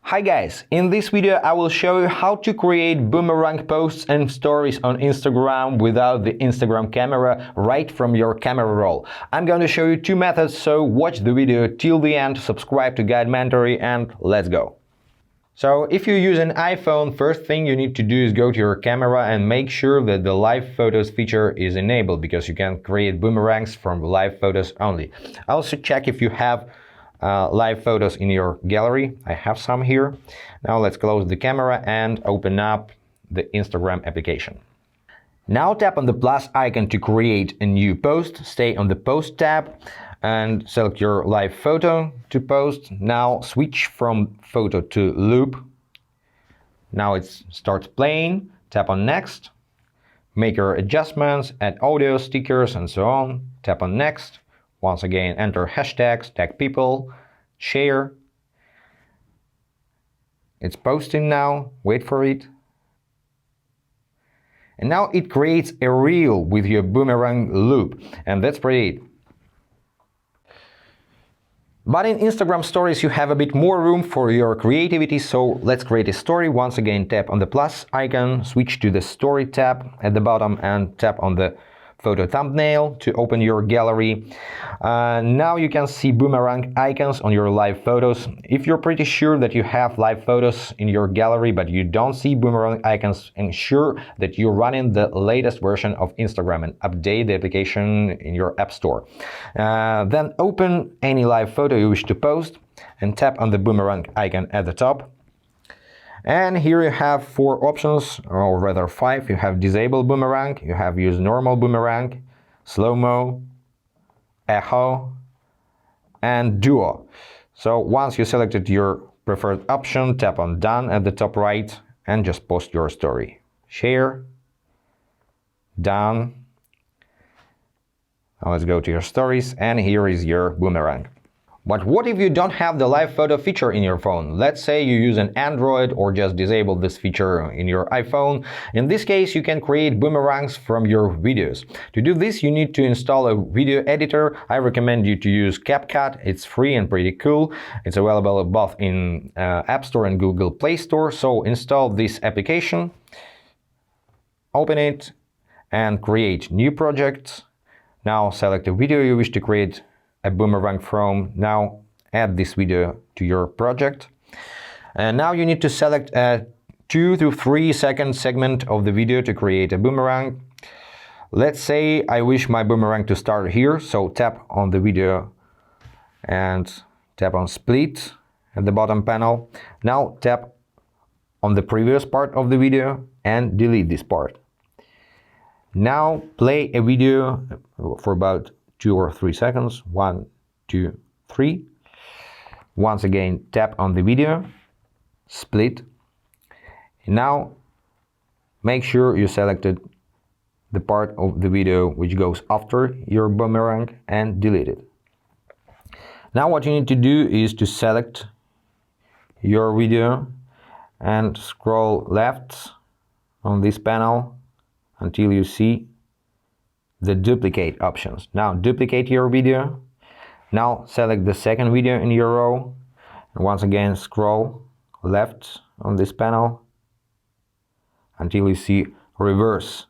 Hi guys, in this video I will show you how to create boomerang posts and stories on Instagram without the Instagram camera right from your camera roll. I'm going to show you two methods, so watch the video till the end, subscribe to Guide Mentory and let's go. So if you use an iPhone, first thing you need to do is go to your camera and make sure that the live photos feature is enabled, because you can create boomerangs from live photos only. Also check if you have live photos in your gallery. I have some here. Now let's close the camera and open up the Instagram application. Now tap on the plus icon to create a new post. Stay on the post tab and select your live photo to post. Now switch from photo to loop. Now it starts playing. Tap on next. Make your adjustments, add audio, stickers and so on. Tap on next. Once again, enter hashtags, tag people, share. It's posting now, wait for it. And now it creates a reel with your boomerang loop, and that's pretty it. But in Instagram stories you have a bit more room for your creativity, so let's create a story. Once again, tap on the plus icon, switch to the story tab at the bottom and tap on the photo thumbnail to open your gallery. Now you can see boomerang icons on your live photos. If you're pretty sure that you have live photos in your gallery but you don't see boomerang icons, ensure that you're running the latest version of Instagram and update the application in your app store. Then open any live photo you wish to post and tap on the boomerang icon at the top. And here you have 4 options, or rather 5. You have disable boomerang, you have use normal boomerang, slow-mo, echo, and duo. So once you selected your preferred option, tap on done at the top right and just post your story. Share, done. Now let's go to your stories, and here is your boomerang. But what if you don't have the live photo feature in your phone? Let's say you use an Android or just disable this feature in your iPhone. In this case, you can create boomerangs from your videos. To do this, you need to install a video editor. I recommend you to use CapCut. It's free and pretty cool. It's available both in App Store and Google Play Store. So install this application, open it, and create new project. Now select the video you wish to create a boomerang from. Now add this video to your project, and now you need to select a 2 to 3 second segment of the video to create a boomerang. Let's say I wish my boomerang to start here, so tap on the video and tap on split at the bottom panel. Now tap on the previous part of the video and delete this part. Now play a video for about 2 or 3 seconds. 1, 2, 3. Once again, tap on the video, split. Now make sure you selected the part of the video which goes after your boomerang and delete it. Now what you need to do is to select your video and scroll left on this panel until you see the duplicate options. Now duplicate your video. Now select the second video in your row, and once again scroll left on this panel until you see reverse.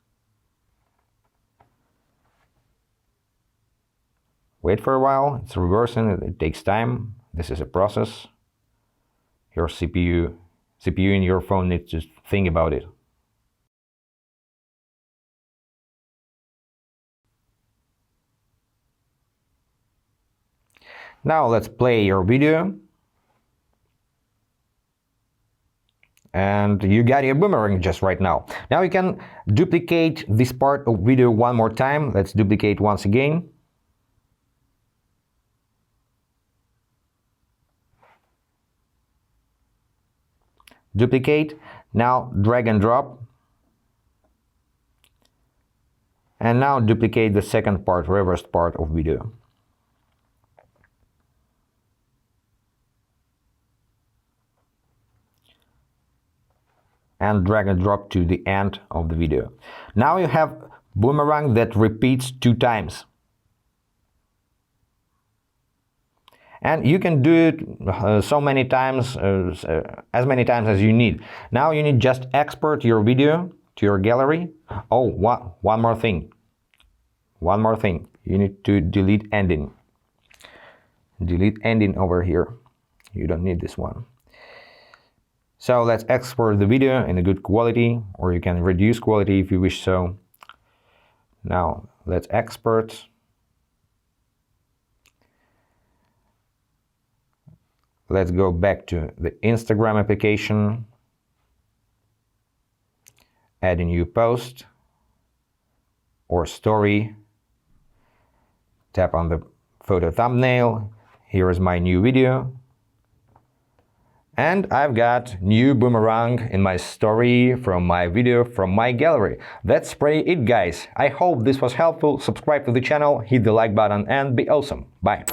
Wait for a while, it's reversing, it takes time. This is a process. Your CPU in your phone needs to think about it. Now let's play your video. And you got your boomerang just right now. Now you can duplicate this part of video one more time. Let's duplicate once again. Duplicate. Now drag and drop. And now duplicate the second part, reversed part of video. And drag and drop to the end of the video. Now you have boomerang that repeats 2 times. And you can do it so many times, as many times as you need. Now you need just export your video to your gallery. Oh, one more thing. One more thing. You need to delete ending. Delete ending over here. You don't need this one. So let's export the video in a good quality, or you can reduce quality if you wish so. Now let's export. Let's go back to the Instagram application, add a new post or story, tap on the photo thumbnail, here is my new video, and I've got new boomerang in my story from my video from my gallery. That's pretty it, guys. I hope this was helpful. Subscribe to the channel, hit the like button, and be awesome. Bye.